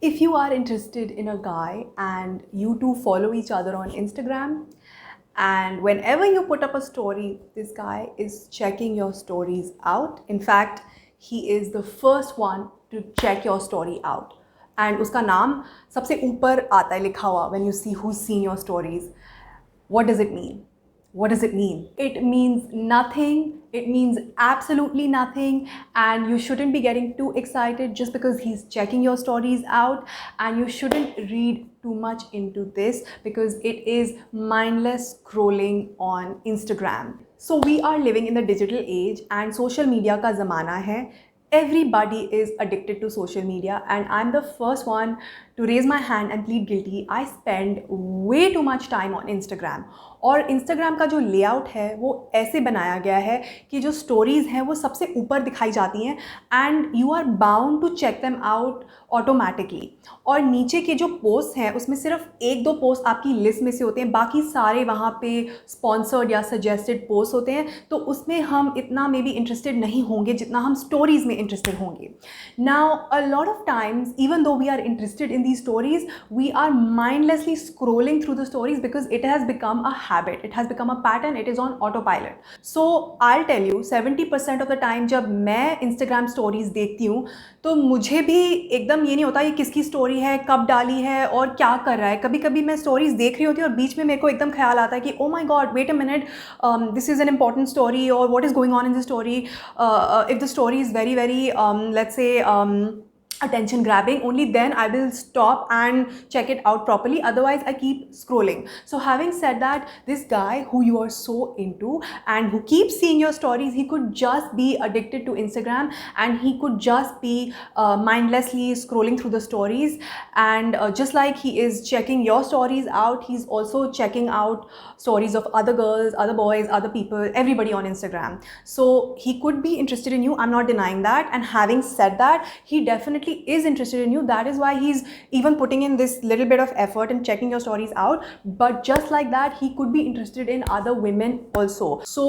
If you are interested in a guy and you two follow each other on Instagram, and whenever you put up a story, this guy is checking your stories out. In fact, he is the first one to check your story out. And उसका नाम सबसे ऊपर आता है लिखा हुआ when you see who's seen your stories. What does it mean? What does it mean? It means nothing. It means absolutely nothing. And you shouldn't be getting too excited just because he's checking your stories out. And you shouldn't read too much into this because it is mindless scrolling on Instagram. So we are living in the digital age and social media का ज़माना है. Everybody is addicted to social media, and I'm the first one to raise my hand and plead guilty. I spend way too much time on Instagram. और Instagram का जो layout है वो ऐसे बनाया गया है कि जो स्टोरीज़ हैं वो सबसे ऊपर दिखाई जाती हैं and you are bound to check them out automatically. और नीचे के जो पोस्ट हैं उसमें सिर्फ एक दो पोस्ट आपकी लिस्ट में से होते हैं, बाकी सारे वहाँ पे स्पॉन्सर्ड या सजेस्टेड पोस्ट होते हैं. तो उसमें हम इतना मे बी इंटरेस्टेड नहीं होंगे जितना हम स्टोरीज़ में इंटरेस्टेड होंगे. Now a lot of times even though we are interested in these stories, we are mindlessly scrolling through the stories because it has become a habit, it has become a pattern, it is on autopilot. So I'll tell you 70% of the time जब मैं Instagram stories देखती हूँ तो मुझे भी एकदम ये नहीं होता ये किसकी स्टोरी है, कब डाली है और क्या कर रहा है. कभी कभी मैं स्टोरीज देख रही होती हूँ और बीच में मेरे को एकदम ख्याल आता है कि oh my God wait a minute, this is an important story और what is going on in this story. If the story is very very let's say attention grabbing, only then I will stop and check it out properly, otherwise I keep scrolling. So having said that, this guy who you are so into and who keeps seeing your stories, he could just be addicted to Instagram and he could just be mindlessly scrolling through the stories. And just like he is checking your stories out, he's also checking out stories of other girls, other boys, other people, everybody on Instagram. So he could be interested in you, I'm not denying that. And having said that, he definitely is interested in you. That is why he's even putting in this little bit of effort and checking your stories out. But just like that, he could be interested in other women also. So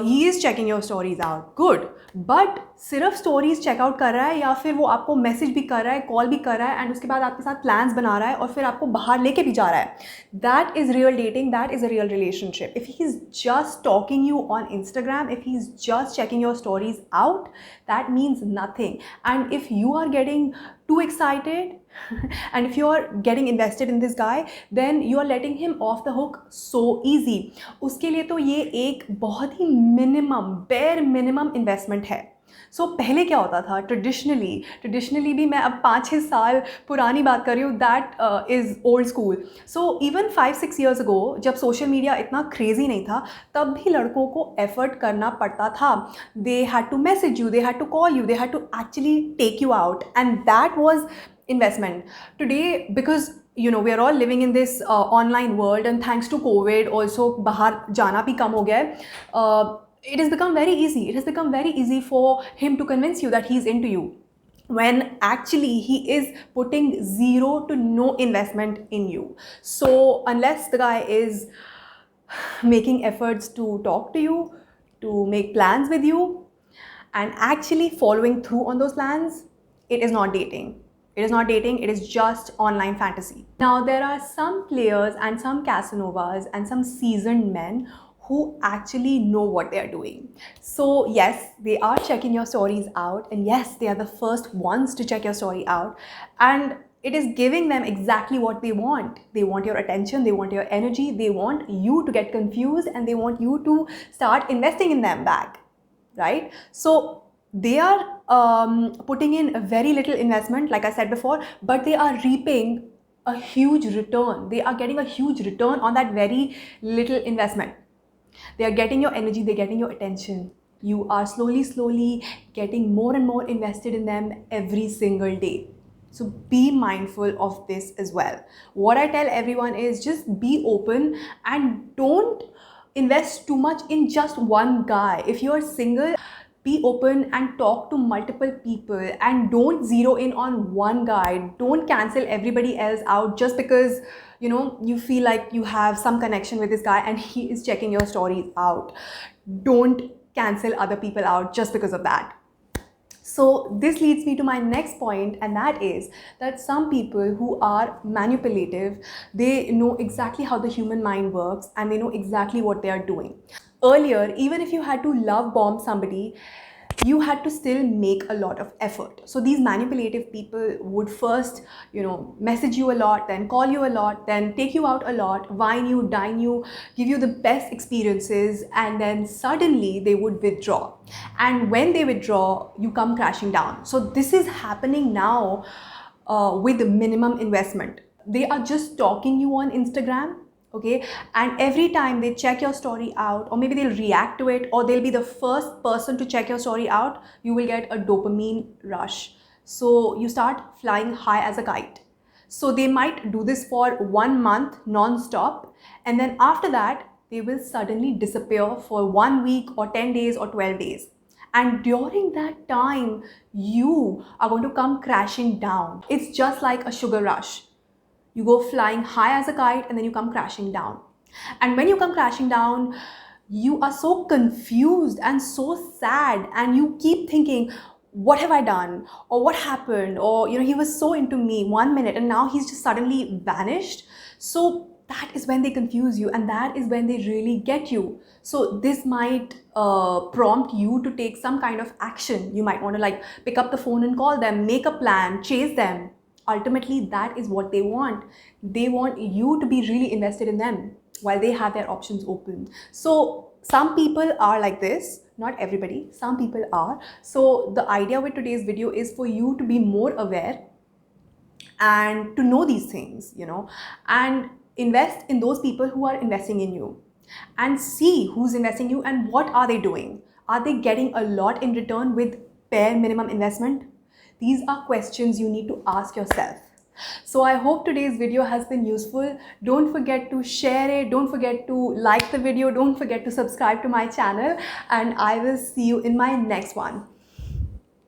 he is checking your stories out. Good. But सिर्फ stories checkout कर रहा है या फिर वो आपको message भी कर रहा है, कॉल भी कर रहा है एंड उसके बाद आपके साथ प्लान्स बना रहा है और फिर आपको बाहर लेके भी जा रहा है. That is real dating, that is a real relationship. If he is just talking you on Instagram, if he is just checking your stories out, that means nothing. And if you are getting too excited and if you are getting invested in this guy, then you are letting him off the hook so easy. उसके लिए तो ये एक बहुत ही minimum bare minimum investment है. सो पहले क्या होता था ट्रेडिशनली भी, मैं अब 5-6 साल पुरानी बात कर रही हूँ, that is old school. So even 5-6 years ago जब सोशल मीडिया इतना क्रेजी नहीं था तब भी लड़कों को एफर्ट करना पड़ता था. They had to message you, they had to call you, they had to actually take you out and that was investment. Today, because you know we are all living in this online world and thanks to COVID also bahar jana bhi kam ho gaya hai, it has become very easy. It has become very easy for him to convince you that he's into you when actually he is putting zero to no investment in you. So unless the guy is making efforts to talk to you, to make plans with you and actually following through on those plans, it is not dating. It is not dating, it is just online fantasy. Now, there are some players and some Casanovas and some seasoned men who actually know what they are doing. So yes, they are checking your stories out, and yes, they are the first ones to check your story out, and it is giving them exactly what they want. They want your attention, they want your energy, they want you to get confused, and they want you to start investing in them back, right? So they are putting in a very little investment, like I said before, but they are reaping a huge return. They are getting a huge return on that very little investment. They are getting your energy, they're getting your attention. You are slowly getting more and more invested in them every single day. So be mindful of this as well. What I tell everyone is just be open and don't invest too much in just one guy. If you are single, be open and talk to multiple people and don't zero in on one guy. Don't cancel everybody else out just because you know you feel like you have some connection with this guy and he is checking your stories out. Don't cancel other people out just because of that. So this leads me to my next point, and that is that some people who are manipulative, they know exactly how the human mind works and they know exactly what they are doing. Earlier, even if you had to love bomb somebody, you had to still make a lot of effort. So these manipulative people would first, message you a lot, then call you a lot, then take you out a lot, wine you, dine you, give you the best experiences, and then suddenly they would withdraw. And when they withdraw, you come crashing down. So this is happening now with minimum investment. They are just stalking you on Instagram, okay, and every time they check your story out, or maybe they'll react to it, or they'll be the first person to check your story out, you will get a dopamine rush. So you start flying high as a kite. So they might do this for 1 month non-stop, and then after that they will suddenly disappear for 1 week or 10 days or 12 days. And during that time, you are going to come crashing down. It's just like a sugar rush. You go flying high as a kite and then you come crashing down. And when you come crashing down, you are so confused and so sad, and you keep thinking, what have I done? Or what happened? Or, he was so into me 1 minute and now he's just suddenly vanished. So that is when they confuse you, and that is when they really get you. So this might prompt you to take some kind of action. You might want to like pick up the phone and call them, make a plan, chase them. Ultimately, that is what they want. They want you to be really invested in them while they have their options open. So some people are like this, not everybody, some people are. So the idea with today's video is for you to be more aware and to know these things, and invest in those people who are investing in you, and see who's investing in you and what are they doing. Are they getting a lot in return with bare minimum investment? These are questions you need to ask yourself. So I hope today's video has been useful. Don't forget to share it. Don't forget to like the video. Don't forget to subscribe to my channel, and I will see you in my next one.